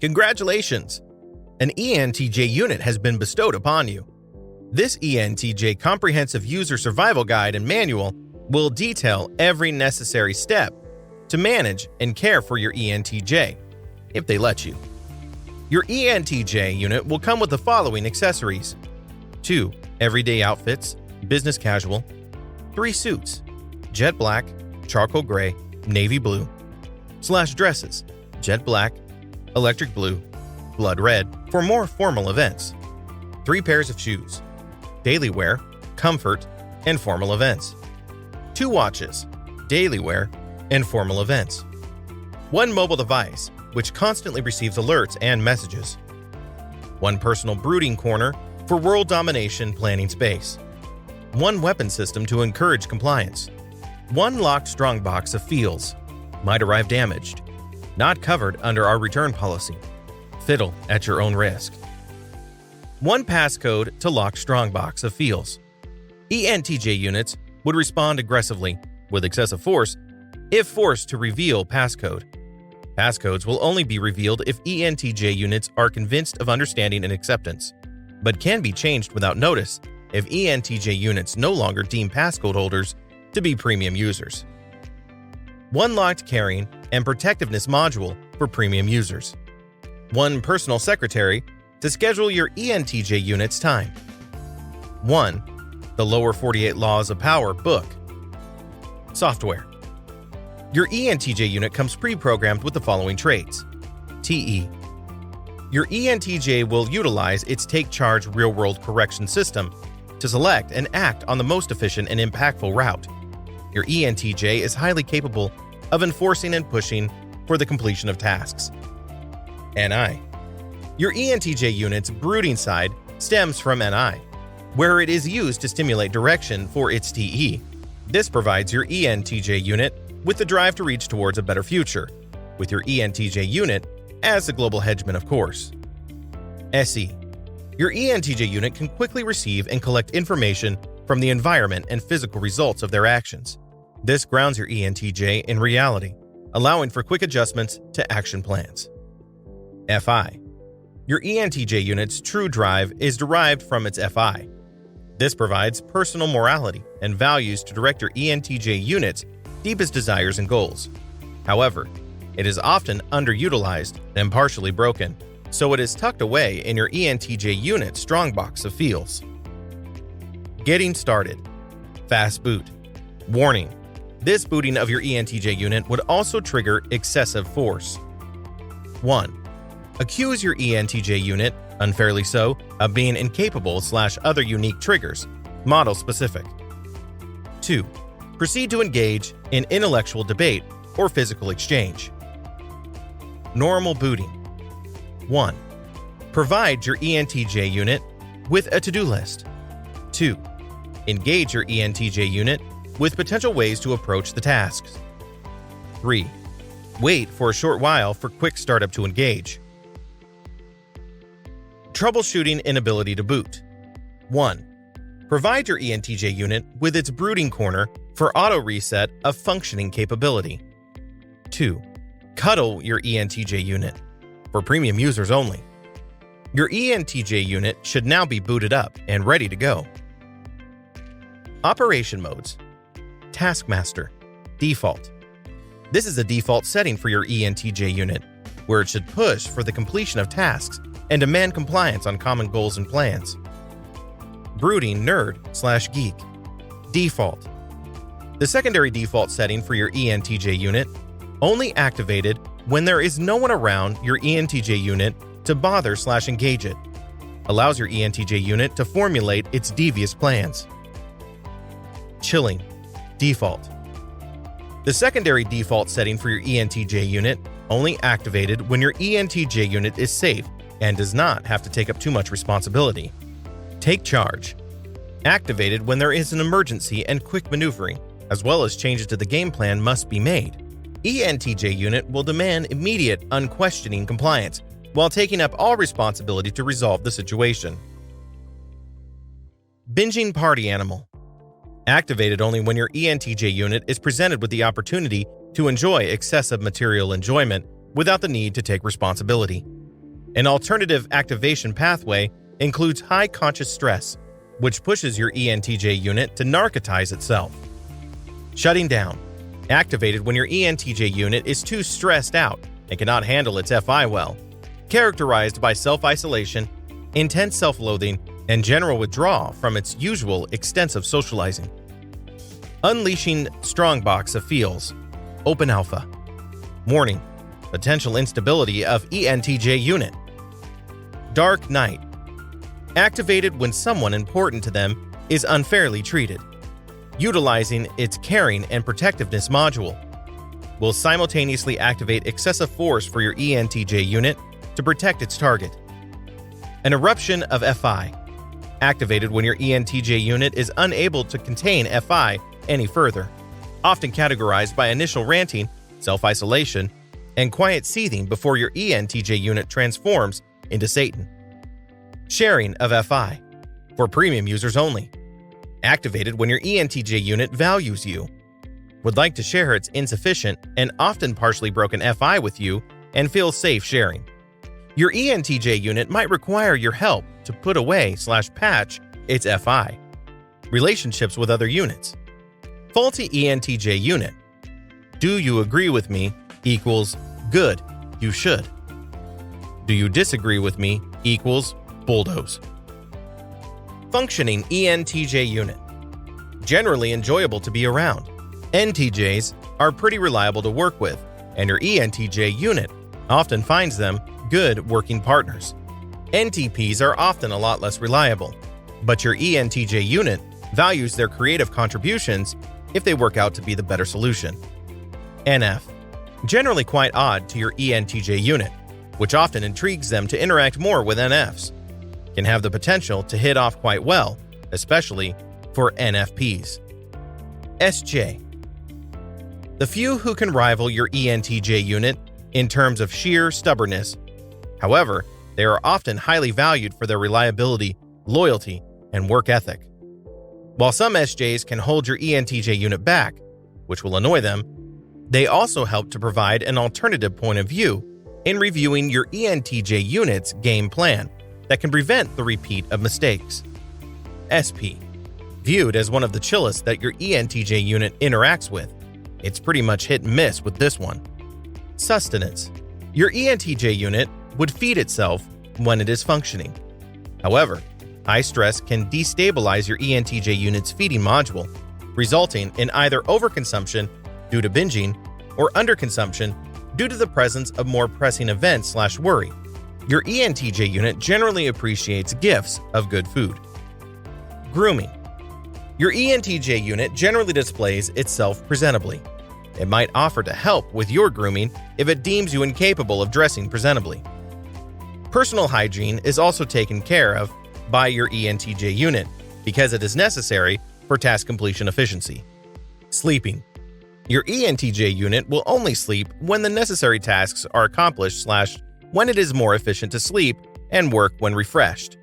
Congratulations! An ENTJ unit has been bestowed upon you. This ENTJ Comprehensive User Survival Guide and Manual will detail every necessary step to manage and care for your ENTJ, if they let you. Your ENTJ unit will come with the following accessories: 2 everyday outfits, business casual, 3 suits, jet black, charcoal gray, navy blue, / dresses, jet black, electric blue, blood red for more formal events, 3 pairs of shoes, daily wear, comfort, and formal events, 2 watches, daily wear, and formal events, 1 mobile device, which constantly receives alerts and messages, 1 personal brooding corner for world domination planning space, 1 weapon system to encourage compliance, 1 locked strongbox of feels, might arrive damaged, not covered under our return policy, fiddle at your own risk, 1 passcode to locked strongbox of feels. ENTJ units would respond aggressively, with excessive force, if forced to reveal passcode. Passcodes will only be revealed if ENTJ units are convinced of understanding and acceptance, but can be changed without notice if ENTJ units no longer deem passcode holders to be premium users. 1 locked carrying and protectiveness module for premium users. 1 personal secretary to schedule your ENTJ unit's time. 1 The Lower 48 Laws of Power book. Software. Your ENTJ unit comes pre-programmed with the following traits. TE. Your ENTJ will utilize its Take Charge real-world correction system to select and act on the most efficient and impactful route. Your ENTJ is highly capable of enforcing and pushing for the completion of tasks. NI. Your ENTJ unit's brooding side stems from NI, where it is used to stimulate direction for its TE. This provides your ENTJ unit with the drive to reach towards a better future, with your ENTJ unit as the global hegemon, of course. SE. Your ENTJ unit can quickly receive and collect information from the environment and physical results of their actions. This grounds your ENTJ in reality, allowing for quick adjustments to action plans. FI. Your ENTJ unit's true drive is derived from its FI. This provides personal morality and values to direct your ENTJ unit's deepest desires and goals. However, it is often underutilized and partially broken, so it is tucked away in your ENTJ unit's strongbox of feels. Getting started. Fast boot. Warning: this booting of your ENTJ unit would also trigger excessive force. 1. Accuse your ENTJ unit, unfairly so, of being incapable / other unique triggers, model specific. 2. Proceed to engage in intellectual debate or physical exchange. Normal booting. 1. Provide your ENTJ unit with a to-do list. 2. Engage your ENTJ unit with potential ways to approach the tasks. 3. Wait for a short while for quick startup to engage. Troubleshooting inability to boot. 1. Provide your ENTJ unit with its brooding corner for auto reset of functioning capability. 2. Cuddle your ENTJ unit, for premium users only. Your ENTJ unit should now be booted up and ready to go. Operation modes. Taskmaster. Default. This is the default setting for your ENTJ unit, where it should push for the completion of tasks and demand compliance on common goals and plans. Brooding nerd / geek. Default. The secondary default setting for your ENTJ unit, only activated when there is no one around your ENTJ unit to bother / engage it. Allows your ENTJ unit to formulate its devious plans. Chilling. Default. The secondary default setting for your ENTJ unit, only activated when your ENTJ unit is safe and does not have to take up too much responsibility. Take charge. Activated when there is an emergency and quick maneuvering, as well as changes to the game plan must be made. ENTJ unit will demand immediate, unquestioning compliance, while taking up all responsibility to resolve the situation. Binging party animal. Activated only when your ENTJ unit is presented with the opportunity to enjoy excessive material enjoyment without the need to take responsibility. An alternative activation pathway includes high conscious stress, which pushes your ENTJ unit to narcotize itself. Shutting down. Activated when your ENTJ unit is too stressed out and cannot handle its FI well, characterized by self-isolation, intense self-loathing, and general withdrawal from its usual extensive socializing. Unleashing strongbox of feels. Open alpha. Warning. Potential instability of ENTJ unit. Dark night. Activated when someone important to them is unfairly treated. Utilizing its caring and protectiveness module. Will simultaneously activate excessive force for your ENTJ unit to protect its target. An eruption of FI. Activated when your ENTJ unit is unable to contain FI any further, often categorized by initial ranting, self-isolation, and quiet seething before your ENTJ unit transforms into Satan. Sharing of FI. For premium users only. Activated when your ENTJ unit values you. Would like to share its insufficient and often partially broken FI with you and feels safe sharing. Your ENTJ unit might require your help to put away/patch its FI. Relationships with other units. Faulty ENTJ unit. Do you agree with me equals good, you should. Do you disagree with me equals bulldoze. Functioning ENTJ unit. Generally enjoyable to be around. NTJs are pretty reliable to work with, and your ENTJ unit often finds them good working partners. NTPs are often a lot less reliable, but your ENTJ unit values their creative contributions if they work out to be the better solution. NF. Generally quite odd to your ENTJ unit, which often intrigues them to interact more with NFs. Can have the potential to hit off quite well, especially for NFPs. SJ. The few who can rival your ENTJ unit in terms of sheer stubbornness. However, they are often highly valued for their reliability, loyalty, and work ethic. While some SJs can hold your ENTJ unit back, which will annoy them, they also help to provide an alternative point of view in reviewing your ENTJ unit's game plan that can prevent the repeat of mistakes. SP. Viewed as one of the chillest that your ENTJ unit interacts with. It's pretty much hit and miss with this one. Sustenance. Your ENTJ unit would feed itself when it is functioning. However, high stress can destabilize your ENTJ unit's feeding module, resulting in either overconsumption due to binging or underconsumption due to the presence of more pressing events/worry. Your ENTJ unit generally appreciates gifts of good food. Grooming. Your ENTJ unit generally displays itself presentably. It might offer to help with your grooming if it deems you incapable of dressing presentably. Personal hygiene is also taken care of by your ENTJ unit because it is necessary for task completion efficiency. Sleeping. Your ENTJ unit will only sleep when the necessary tasks are accomplished / when it is more efficient to sleep and work when refreshed.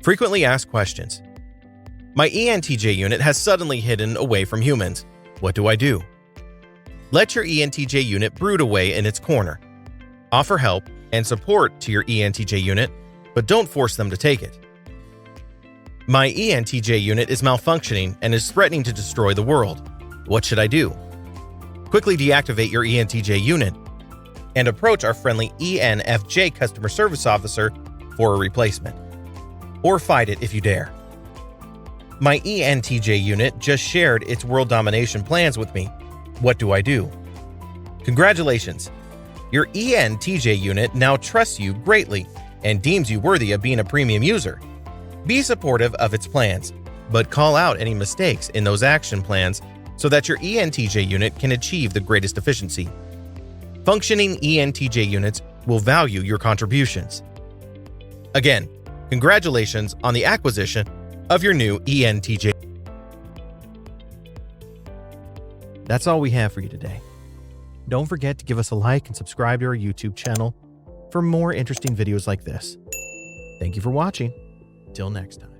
Frequently asked questions. My ENTJ unit has suddenly hidden away from humans. What do I do? Let your ENTJ unit brood away in its corner. Offer help and support to your ENTJ unit, but don't force them to take it. My ENTJ unit is malfunctioning and is threatening to destroy the world. What should I do? Quickly deactivate your ENTJ unit and approach our friendly ENFJ customer service officer for a replacement. Or fight it if you dare. My ENTJ unit just shared its world domination plans with me. What do I do? Congratulations! Your ENTJ unit now trusts you greatly and deems you worthy of being a premium user. Be supportive of its plans, but call out any mistakes in those action plans so that your ENTJ unit can achieve the greatest efficiency. Functioning ENTJ units will value your contributions. Again, congratulations on the acquisition of your new ENTJ. That's all we have for you today. Don't forget to give us a like and subscribe to our YouTube channel for more interesting videos like this. Thank you for watching. Till next time.